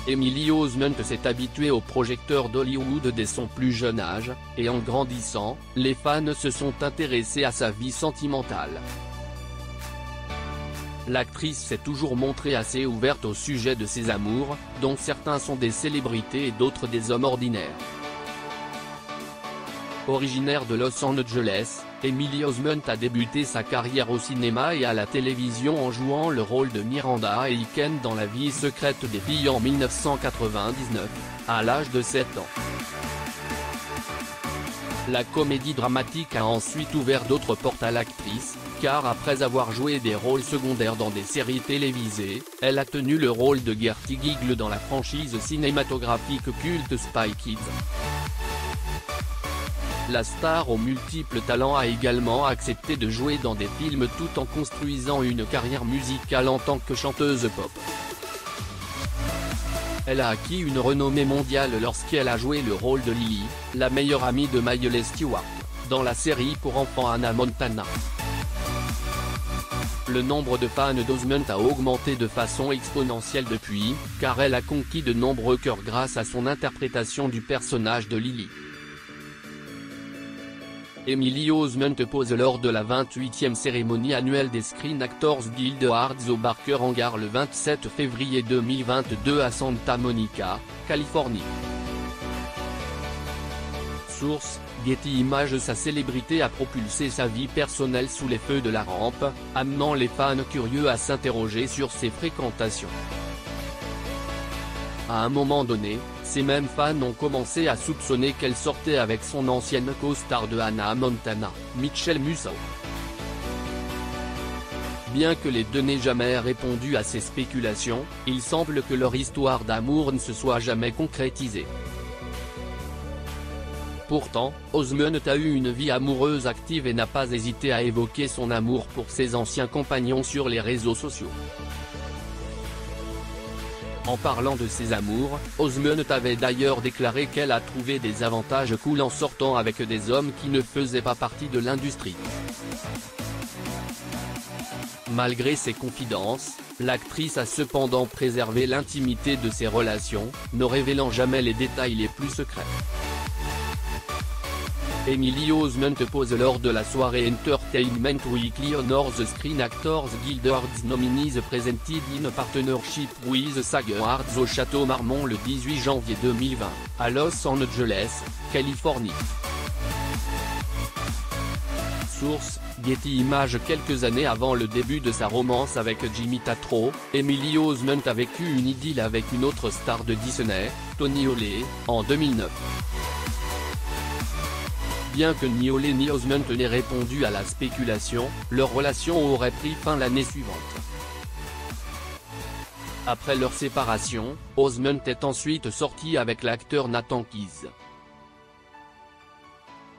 Emily Osment s'est habituée aux projecteurs d'Hollywood dès son plus jeune âge, et en grandissant, les fans se sont intéressés à sa vie sentimentale. L'actrice s'est toujours montrée assez ouverte au sujet de ses amours, dont certains sont des célébrités et d'autres des hommes ordinaires. Originaire de Los Angeles, Emily Osment a débuté sa carrière au cinéma et à la télévision en jouant le rôle de Miranda Aiken dans La vie secrète des filles en 1999, à l'âge de 7 ans. La comédie dramatique a ensuite ouvert d'autres portes à l'actrice, car après avoir joué des rôles secondaires dans des séries télévisées, elle a tenu le rôle de Gertie Giggle dans la franchise cinématographique culte Spy Kids. La star aux multiples talents a également accepté de jouer dans des films tout en construisant une carrière musicale en tant que chanteuse pop. Elle a acquis une renommée mondiale lorsqu'elle a joué le rôle de Lily, la meilleure amie de Miley Stewart, dans la série pour enfants Hannah Montana. Le nombre de fans d'Osment a augmenté de façon exponentielle depuis, car elle a conquis de nombreux cœurs grâce à son interprétation du personnage de Lily. Emily Osment pose lors de la 28e cérémonie annuelle des Screen Actors Guild Awards au Barker Hangar le 27 février 2022 à Santa Monica, Californie. Source: Getty Images. Sa célébrité a propulsé sa vie personnelle sous les feux de la rampe, amenant les fans curieux à s'interroger sur ses fréquentations. À un moment donné, ces mêmes fans ont commencé à soupçonner qu'elle sortait avec son ancienne co-star de Hannah Montana, Mitchell Musso. Bien que les deux n'aient jamais répondu à ces spéculations, il semble que leur histoire d'amour ne se soit jamais concrétisée. Pourtant, Osment a eu une vie amoureuse active et n'a pas hésité à évoquer son amour pour ses anciens compagnons sur les réseaux sociaux. En parlant de ses amours, Osment avait d'ailleurs déclaré qu'elle a trouvé des avantages cool en sortant avec des hommes qui ne faisaient pas partie de l'industrie. Malgré ses confidences, l'actrice a cependant préservé l'intimité de ses relations, ne révélant jamais les détails les plus secrets. Emily Osment pose lors de la soirée Entertainment Weekly Honors Screen Actors Guild Awards Nominees Presented in Partnership with SAG Awards au Château Marmont le 18 janvier 2020, à Los Angeles, Californie. Source: Getty Images. Quelques années avant le début de sa romance avec Jimmy Tatro, Emily Osment a vécu une idylle avec une autre star de Disney, Toni Holley, en 2009. Bien que ni Holley ni Osment n'aient répondu à la spéculation, leur relation aurait pris fin l'année suivante. Après leur séparation, Osment est ensuite sorti avec l'acteur Nathan Keys.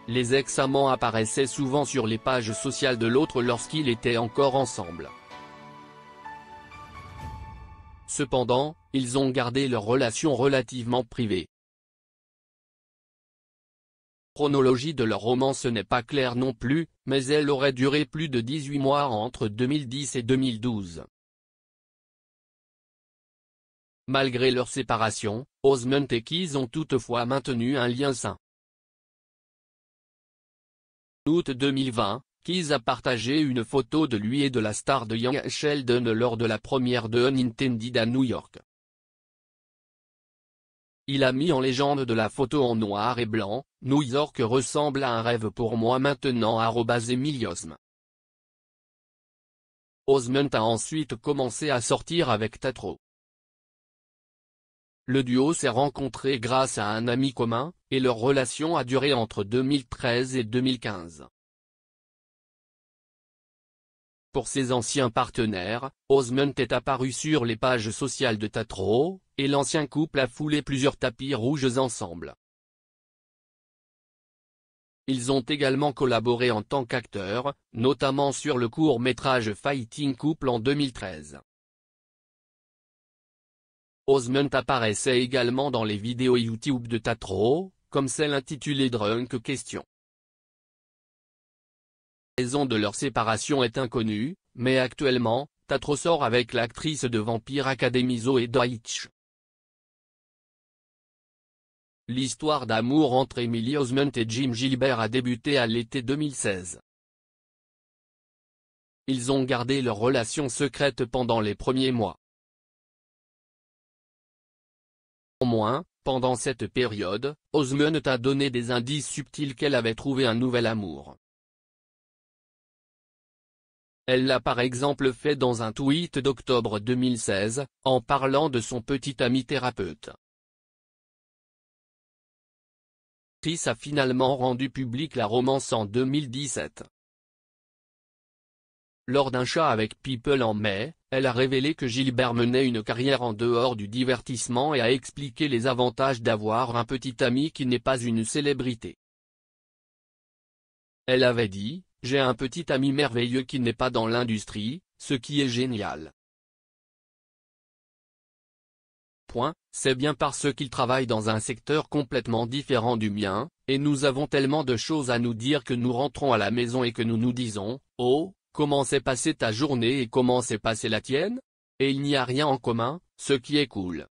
Les ex-amants apparaissaient souvent sur les pages sociales de l'autre lorsqu'ils étaient encore ensemble. Cependant, ils ont gardé leur relation relativement privée. La chronologie de leur romance n'est pas claire non plus, mais elle aurait duré plus de 18 mois entre 2010 et 2012. Malgré leur séparation, Osment et Keys ont toutefois maintenu un lien sain. En août 2020, Keys a partagé une photo de lui et de la star de Young Sheldon lors de la première de Unintended à New York. Il a mis en légende de la photo en noir et blanc: New York ressemble à un rêve pour moi maintenant @Emily Osment. Osment a ensuite commencé à sortir avec Tatro. Le duo s'est rencontré grâce à un ami commun, et leur relation a duré entre 2013 et 2015. Pour ses anciens partenaires, Osment est apparu sur les pages sociales de Tatro, et l'ancien couple a foulé plusieurs tapis rouges ensemble. Ils ont également collaboré en tant qu'acteurs, notamment sur le court-métrage Fighting Couple en 2013. Osment apparaissait également dans les vidéos YouTube de Tatro, comme celle intitulée Drunk Question. La raison de leur séparation est inconnue, mais actuellement, Tatro sort avec l'actrice de Vampire Academy Zoe Deutch. l'histoire d'amour entre Emily Osment et Jim Gilbert a débuté à l'été 2016. Ils ont gardé leur relation secrète pendant les premiers mois. Au moins, pendant cette période, Osment a donné des indices subtils qu'elle avait trouvé un nouvel amour. Elle l'a par exemple fait dans un tweet d'octobre 2016, en parlant de son petit ami thérapeute. L'actrice a finalement rendu publique la romance en 2017. Lors d'un chat avec People en mai, elle a révélé que Gilbert menait une carrière en dehors du divertissement et a expliqué les avantages d'avoir un petit ami qui n'est pas une célébrité. Elle avait dit: « J'ai un petit ami merveilleux qui n'est pas dans l'industrie, ce qui est génial. C'est bien parce qu'il travaille dans un secteur complètement différent du mien, et nous avons tellement de choses à nous dire que nous rentrons à la maison et que nous nous disons: « Oh, comment s'est passée ta journée et comment s'est passée la tienne ? Et il n'y a rien en commun, ce qui est cool. »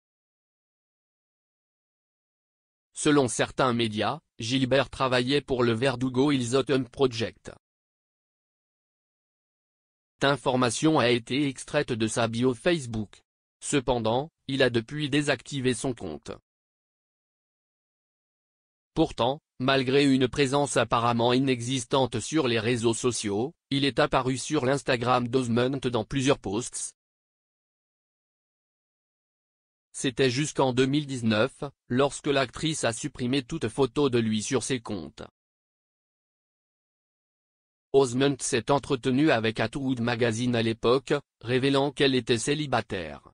Selon certains médias, Gilbert travaillait pour le Verdugo Hills Autumn Project. Cette information a été extraite de sa bio Facebook. Cependant, il a depuis désactivé son compte. Pourtant, malgré une présence apparemment inexistante sur les réseaux sociaux, il est apparu sur l'Instagram d'Osment dans plusieurs posts. C'était jusqu'en 2019, lorsque l'actrice a supprimé toute photo de lui sur ses comptes. Osment s'est entretenue avec Atwood Magazine à l'époque, révélant qu'elle était célibataire.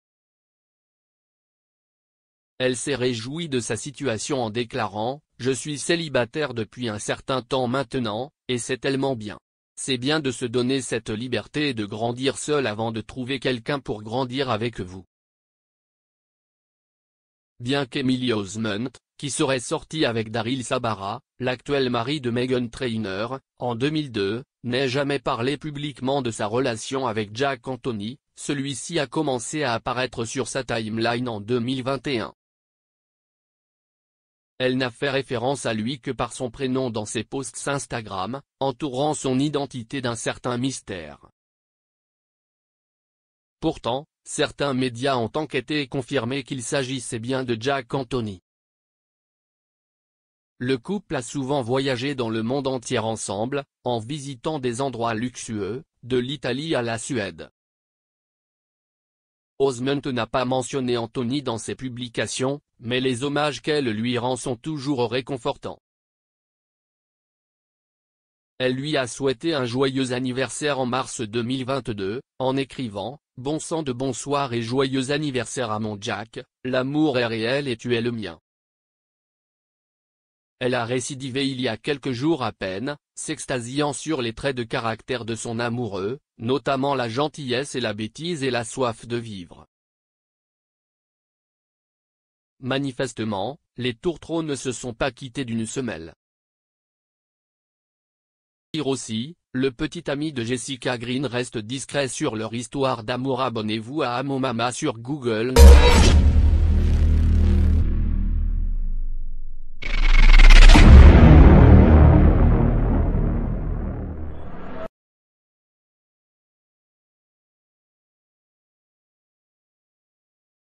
Elle s'est réjouie de sa situation en déclarant: « Je suis célibataire depuis un certain temps maintenant, et c'est tellement bien. C'est bien de se donner cette liberté et de grandir seul avant de trouver quelqu'un pour grandir avec vous. » Bien qu'Emily Osment, qui serait sortie avec Daryl Sabara, l'actuel mari de Meghan Trainor, en 2002, n'ait jamais parlé publiquement de sa relation avec Jack Anthony, celui-ci a commencé à apparaître sur sa timeline en 2021. Elle n'a fait référence à lui que par son prénom dans ses posts Instagram, entourant son identité d'un certain mystère. Pourtant, certains médias ont enquêté et confirmé qu'il s'agissait bien de Jack Anthony. Le couple a souvent voyagé dans le monde entier ensemble, en visitant des endroits luxueux, de l'Italie à la Suède. Osment n'a pas mentionné Anthony dans ses publications, mais les hommages qu'elle lui rend sont toujours réconfortants. Elle lui a souhaité un joyeux anniversaire en mars 2022, en écrivant: « Bon sang de bonsoir et joyeux anniversaire à mon Jack, l'amour est réel et tu es le mien. » Elle a récidivé il y a quelques jours à peine, s'extasiant sur les traits de caractère de son amoureux, notamment la gentillesse et la bêtise et la soif de vivre. Manifestement, les tourtereaux ne se sont pas quittés d'une semelle. Aussi, le petit ami de Jessica Green reste discret sur leur histoire d'amour. Abonnez-vous à Amomama sur Google.